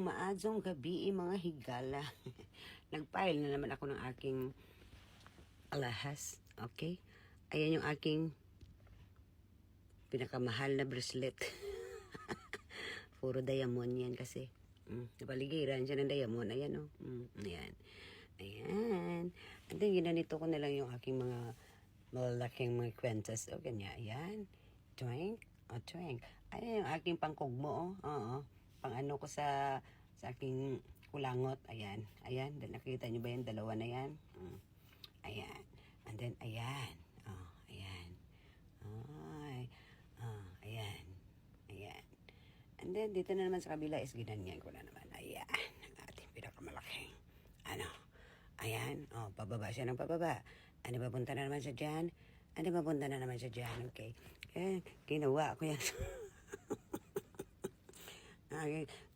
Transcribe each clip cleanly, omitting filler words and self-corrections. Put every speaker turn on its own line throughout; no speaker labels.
Maadzong gabi mga higala. Nagpile na naman ako ng aking alahas. Okay? Ayan yung aking pinakamahal na bracelet. Puro diamond yan kasi. Napaligiran siya ng diamond. Ayan o. Ayan. Ayan. And then ginanito ko na lang yung aking mga malaking mga kwentas. O kanya. Ayan. Twink. O twink. Ayan yung aking pangkugmo. Oo. Pang ano ko sa aking kulangot. Ayan. Ayan. Nakita nyo ba yan? Dalawa na yan. Ayan. And then, ayan. Oh, ayan. Ay. Oh, ayan. Ayan. And then, dito na naman sa kabila is ginanyan ko na naman. Ayan. Ang ating pinakamalaking. Ano? Ayan. Oh, pababa siya ng pababa. Ano, papunta na naman siya dyan? Ano, papunta na naman siya dyan? Okay. Eh, ginawa ko yan.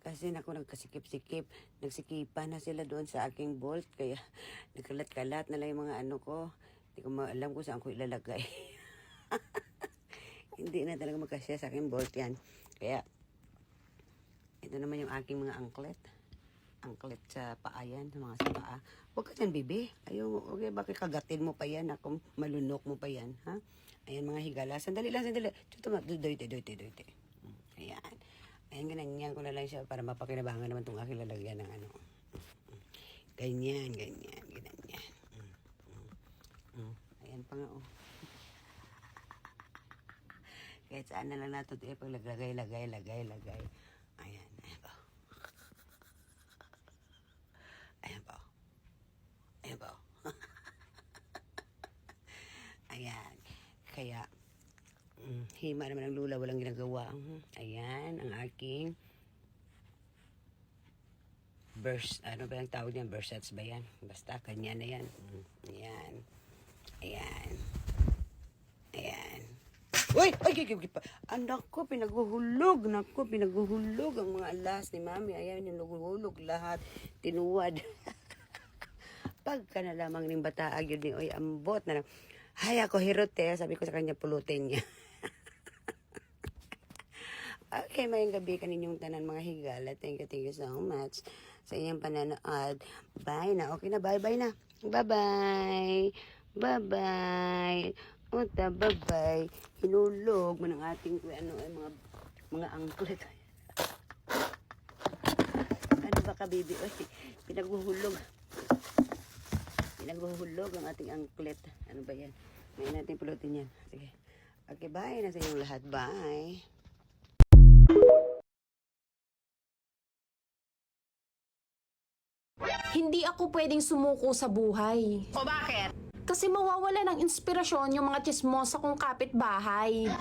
Kasi ako nagkasikip-sikip, nagsikipan na sila doon sa aking bolt, kaya nagkalat-kalat na lang yung mga ano ko. Hindi ko alam kung saan ko ilalagay. Hindi na talaga magkasya sa aking bolt yan. Kaya, ito naman yung aking mga angklet. Angklet sa paa yan, sa mga sa paa. Huwag ka dyan, bibi. Ayaw, okay, bakit kagatin mo pa yan? Ako, malunok mo pa yan, ha? Ayan mga higala. Sandali lang, sandali. Doyte. Ayan. Ayan, ganyan ko na lang siya para mapakinabangan naman itong aking lalagyan ng ano. Ganyan. Ayan pa nga, oh. Kahit saan na lang natin ito, paglagay. Ayan po. Ayan. Kaya, hima naman ang lula, walang ginagawa. Ayan, ang aking burst, ano ba yung tawag niyan? Bursets ba yan? Basta, kanya na yan. Ayan. Uy! Anak ko, pinaguhulog. Ang mga alas ni mami. Ayan, yung naguhulog lahat. Tinuwad. Pagka na lamang ng bataag yun, oy, ambot na lang. Hay, ako hirote. Sabi ko sa kanya, pulutin niya. Okay, mayang gabi kaninyong tanan mga higala. Thank you so much sa inyong pananood. Bye na. Okay na, bye-bye na. Bye-bye. Uta, bye-bye. Hinulog mo ng ating mga angklet. Ano ba ka, baby? Oy, pinaguhulog ang ating angklet. Ano ba yan? Ngayon natin pulutin yan. Sige. Okay, bye na sa inyong lahat. Bye.
Hindi ako pwedeng sumuko sa buhay.
O bakit?
Kasi mawawala ng inspirasyon yung mga chismosa kong kapitbahay.